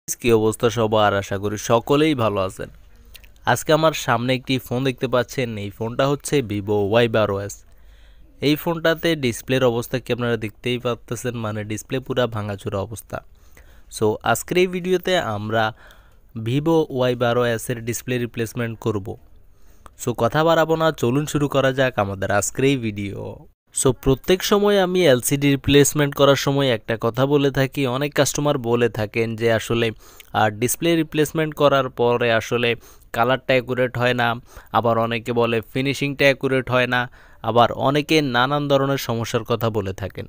কি অবস্থা সবার, আশা করি সকলেই ভালো আছেন। আজকে আমার সামনে একটি ফোন দেখতে পাচ্ছেন। এই ফোনটা হচ্ছে Vivo Y12s। এই ফোনটাতে ডিসপ্লের অবস্থা কি আপনারা দেখতেই পাচ্ছেন, মানে ডিসপ্লে পুরা ভাঙাচোরা অবস্থা। সো আজকের এই ভিডিওতে আমরা Vivo Y12s এর ডিসপ্লে রিপ্লেসমেন্ট করব। সো কথা বাড়াবো না, চলুন শুরু করা যাক আমাদের আজকের এই ভিডিও। সো প্রত্যেক সময় আমি এলসিডি রিপ্লেসমেন্ট করার সময় একটা কথা বলে থাকি, অনেক কাস্টমার বলে থাকেন যে আসলে ডিসপ্লে রিপ্লেসমেন্ট করার পরে আসলে কালারটা অ্যাকুরেট হয় না, আবার অনেকে বলে ফিনিশিংটা অ্যাকুরেট হয় না, আবার অনেকে নানান ধরনের সমস্যার কথা বলে থাকেন।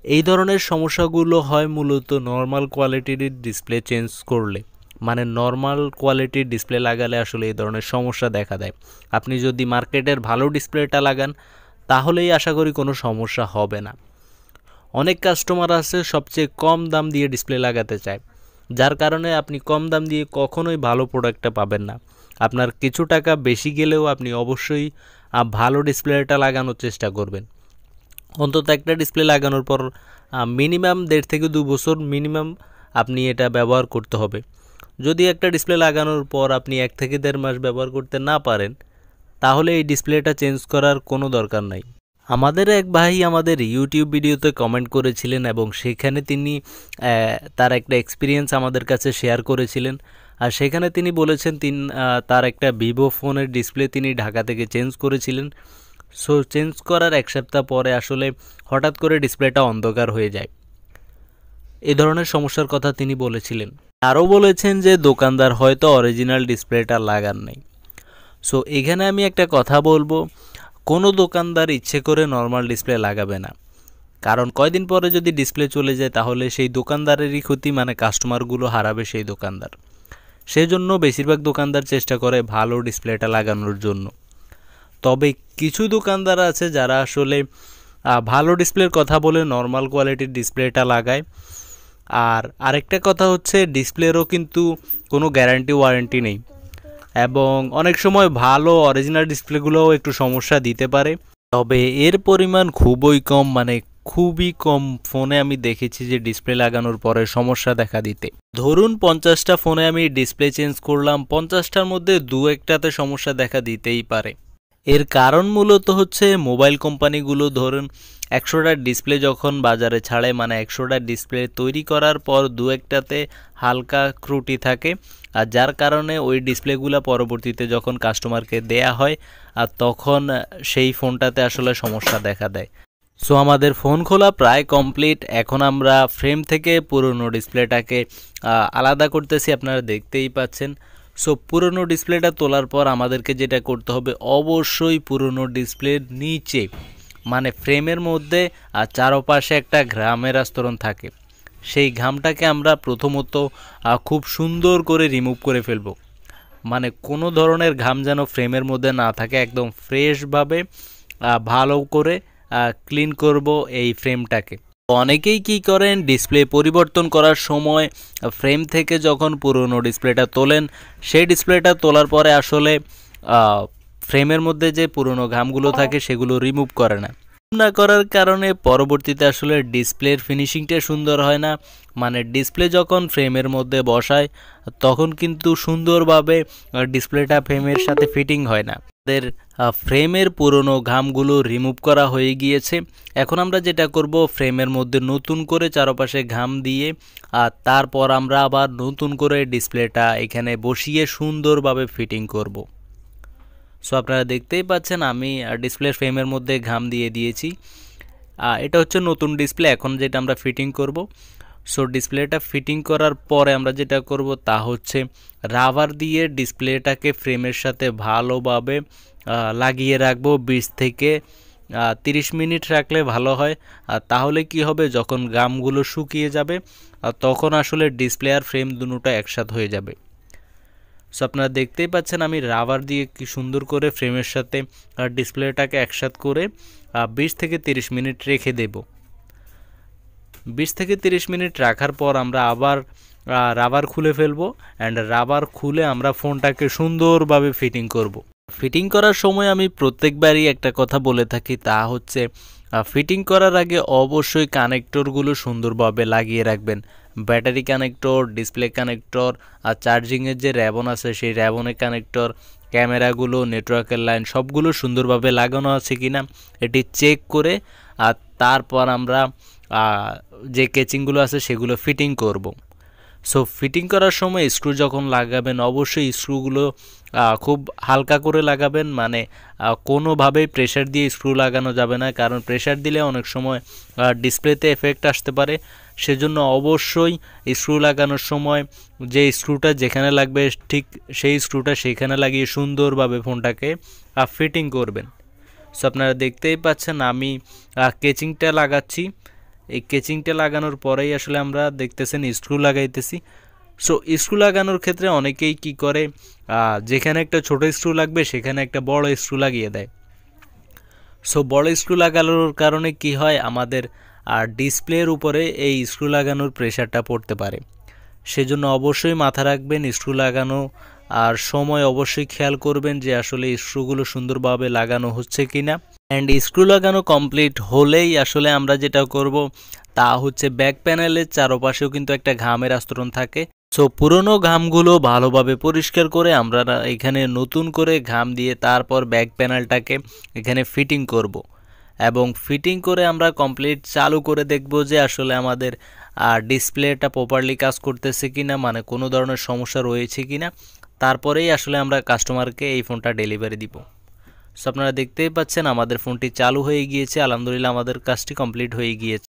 এই ধরনের সমস্যাগুলো হয় মূলত নর্মাল কোয়ালিটির ডিসপ্লে চেঞ্জ করলে, মানে নর্মাল কোয়ালিটির ডিসপ্লে লাগালে আসলে এই ধরনের সমস্যা দেখা দেয়। আপনি যদি মার্কেটের ভালো ডিসপ্লেটা লাগান তাহলেই আশা করি কোনো সমস্যা হবে না। অনেক কাস্টমার আছে সবচেয়ে কম দাম দিয়ে ডিসপ্লে লাগাতে চায়, যার কারণে আপনি কম দাম দিয়ে কখনোই ভালো প্রোডাক্টটা পাবেন না। আপনার কিছু টাকা বেশি গেলেও আপনি অবশ্যই ভালো ডিসপ্লেটা লাগানোর চেষ্টা করবেন। অন্তত একটা ডিসপ্লে লাগানোর পর মিনিমাম 1.5 থেকে 2 বছর মিনিমাম আপনি এটা ব্যবহার করতে হবে। যদি একটা ডিসপ্লে লাগানোর পর আপনি 1 থেকে 1.5 মাস ব্যবহার করতে না পারেন, তাহলে এই ডিসপ্লেটা চেঞ্জ করার কোনো দরকার নাই। আমাদের এক ভাই আমাদের ইউটিউব ভিডিওতে কমেন্ট করেছিলেন এবং সেখানে তিনি তার একটা এক্সপিরিয়েন্স আমাদের কাছে শেয়ার করেছিলেন। আর সেখানে তিনি বলেছেন তার একটা ভিভো ফোনের ডিসপ্লে তিনি ঢাকা থেকে চেঞ্জ করেছিলেন। সো চেঞ্জ করার 1 সপ্তাহ পরে আসলে হঠাৎ করে ডিসপ্লেটা অন্ধকার হয়ে যায়। এই ধরনের সমস্যার কথা তিনি বলেছিলেন। আরও বলেছেন যে দোকানদার হয়তো অরিজিনাল ডিসপ্লেটা লাগান নাই। সো এখানে আমি একটা কথা বলবো, কোনো দোকানদার ইচ্ছে করে নর্মাল ডিসপ্লে লাগাবে না, কারণ কয়দিন পরে যদি ডিসপ্লে চলে যায় তাহলে সেই দোকানদারেরই ক্ষতি, মানে কাস্টমারগুলো হারাবে সেই দোকানদার। সেই জন্য বেশিরভাগ দোকানদার চেষ্টা করে ভালো ডিসপ্লেটা লাগানোর জন্য। তবে কিছু দোকানদার আছে যারা আসলে ভালো ডিসপ্লের কথা বলে নর্মাল কোয়ালিটির ডিসপ্লেটা লাগায়। আর আরেকটা কথা হচ্ছে, ডিসপ্লেরও কিন্তু কোনো গ্যারান্টি ওয়ারেন্টি নেই এবং অনেক সময় ভালো অরিজিনাল ডিসপ্লেগুলোও একটু সমস্যা দিতে পারে। তবে এর পরিমাণ খুবই কম, মানে খুবই কম ফোনে আমি দেখেছি যে ডিসপ্লে লাগানোর পরে সমস্যা দেখা দিতে। ধরুন 50টা ফোনে আমি ডিসপ্লে চেঞ্জ করলাম, 50টার মধ্যে 2-1টাতে সমস্যা দেখা দিতেই পারে। এর কারণ মূলত হচ্ছে মোবাইল কোম্পানিগুলো ধরুন 100টা ডিসপ্লে যখন বাজারে ছাড়ে, মানে 100টা ডিসপ্লে তৈরি করার পর 2-1টাতে হালকা ত্রুটি থাকে, আর যার কারণে ওই ডিসপ্লেগুলো পরবর্তীতে যখন কাস্টমারকে দেয়া হয় আর তখন সেই ফোনটাতে আসলে সমস্যা দেখা দেয়। সো আমাদের ফোন খোলা প্রায় কমপ্লিট। এখন আমরা ফ্রেম থেকে পুরনো ডিসপ্লেটাকে আলাদা করতেছি, আপনারা দেখতেই পাচ্ছেন। সো পুরনো ডিসপ্লেটা তোলার পর আমাদেরকে যেটা করতে হবে, অবশ্যই পুরনো ডিসপ্লের নিচে মানে ফ্রেমের মধ্যে চারপাশে একটা ঘামের আস্তরণ থাকে, সেই ঘামটাকে আমরা প্রথমত খুব সুন্দর করে রিমুভ করে ফেলব। মানে কোনো ধরনের ঘাম যেন ফ্রেমের মধ্যে না থাকে, একদম ফ্রেশভাবে ভালো করে ক্লিন করব এই ফ্রেমটাকে। অনেকেই কি করেন, ডিসপ্লে পরিবর্তন করার সময় ফ্রেম থেকে যখন পুরনো ডিসপ্লেটা তোলেন, সেই ডিসপ্লেটা তোলার পরে আসলে ফ্রেমের মধ্যে যে পুরনো ঘামগুলো থাকে সেগুলো রিমুভ করে না করার কারণে পরবর্তীতে আসলে ডিসপ্লের ফিনিশিংটা সুন্দর হয় না। মানে ডিসপ্লে যখন ফ্রেমের মধ্যে বসায় তখন কিন্তু সুন্দরভাবে ডিসপ্লেটা ফ্রেমের সাথে ফিটিং হয় না। আমাদের ফ্রেমের পুরনো ঘামগুলো রিমুভ করা হয়ে গিয়েছে। এখন আমরা যেটা করব, ফ্রেমের মধ্যে নতুন করে চারপাশে ঘাম দিয়ে আর তারপর আমরা আবার নতুন করে ডিসপ্লেটা এখানে বসিয়ে সুন্দরভাবে ফিটিং করব। সো আপনারা দেখতেই পাচ্ছেন আমি ডিসপ্লে ফ্রেমের মধ্যে ঘাম দিয়ে দিয়েছি। এটা হচ্ছে নতুন ডিসপ্লে, এখন যেটা আমরা ফিটিং করব। সো ডিসপ্লেটা ফিটিং করার পরে আমরা যেটা করব তা হচ্ছে রাবার দিয়ে ডিসপ্লেটাকে ফ্রেমের সাথে ভালোভাবে লাগিয়ে রাখবো। 20 থেকে 30 মিনিট রাখলে ভালো হয়। তাহলে কি হবে, যখন ঘামগুলো শুকিয়ে যাবে তখন আসলে ডিসপ্লে আর ফ্রেম দুটোটা একসাথে হয়ে যাবে। সো আপনারা দেখতেই পাচ্ছেন আমি রাবার দিয়ে কি সুন্দর করে ফ্রেমের সাথে ডিসপ্লেটাকে একসাথে করে 20 থেকে 30 মিনিট রেখে দেব। 20 থেকে 30 মিনিট রাখার পর আমরা আবার রাবার খুলে ফেলবো অ্যান্ড রাবার খুলে আমরা ফোনটাকে সুন্দরভাবে ফিটিং করব। ফিটিং করার সময় আমি প্রত্যেকবারই একটা কথা বলে থাকি, তা হচ্ছে ফিটিং করার আগে অবশ্যই কানেক্টরগুলো সুন্দরভাবে লাগিয়ে রাখবেন। ব্যাটারি কানেক্টর, ডিসপ্লে কানেক্টর, আর চার্জিংয়ের যে র্যাবন আছে সেই র্যাবনের কানেক্টর, ক্যামেরাগুলো, নেটওয়ার্কের লাইন সবগুলো সুন্দরভাবে লাগানো আছে কিনা এটি চেক করে আর তারপর আমরা যে কেচিংগুলো আছে সেগুলো ফিটিং করব। সো ফিটিং করার সময় স্ক্রু যখন লাগাবেন অবশ্যই স্ক্রুগুলো খুব হালকা করে লাগাবেন, মানে কোনোভাবেই প্রেশার দিয়ে স্ক্রু লাগানো যাবে না, কারণ প্রেশার দিলে অনেক সময় ডিসপ্লেতে এফেক্ট আসতে পারে। সেজন্য অবশ্যই স্ক্রু লাগানোর সময় যে স্ক্রুটা যেখানে লাগবে ঠিক সেই স্ক্রুটা সেখানে লাগিয়ে সুন্দরভাবে ফোনটাকে ফিটিং করবেন। সো আপনারা দেখতেই পাচ্ছেন আমি কেচিংটা লাগাচ্ছি। এই কেচিংটা লাগানোর পরেই আসলে আমরা দেখতেছেন স্ক্রু লাগাইতেছি। সো স্ক্রু লাগানোর ক্ষেত্রে অনেকেই কি করে, যেখানে একটা ছোট স্ক্রু লাগবে সেখানে একটা বড় স্ক্রু লাগিয়ে দেয়। সো বড় স্ক্রু লাগানোর কারণে কি হয়, আমাদের ডিসপ্লের উপরে এই স্ক্রু লাগানোর প্রেশারটা পড়তে পারে। সেজন্য অবশ্যই মাথা রাখবেন স্ক্রু লাগানো আর সময় অবশ্যই খেয়াল করবেন যে আসলে স্ক্রুগুলো সুন্দরভাবে লাগানো হচ্ছে কিনা। অ্যান্ড স্ক্রু লাগানো কমপ্লিট হলেই আসলে আমরা যেটা করব তা হচ্ছে ব্যাক প্যানেলের চারপাশেও কিন্তু একটা ঘামের আস্তরণ থাকে। সো পুরনো ঘামগুলো ভালোভাবে পরিষ্কার করে আমরা এখানে নতুন করে ঘাম দিয়ে তারপর ব্যাক প্যানেলটাকে এখানে ফিটিং করব এবং ফিটিং করে আমরা কমপ্লিট চালু করে দেখব যে আসলে আমাদের ডিসপ্লেটা প্রপারলি কাজ করতেছে কিনা, মানে কোনো ধরনের সমস্যা রয়েছে কিনা। তারপরেই আসলে আমরা কাস্টমারকে এই ফোনটা ডেলিভারি দিব। সো আপনারা দেখতেই পাচ্ছেন আমাদের ফোনটি চালু হয়ে গিয়েছে, আলহামদুলিল্লাহ আমাদের কাজটি কমপ্লিট হয়ে গিয়েছে।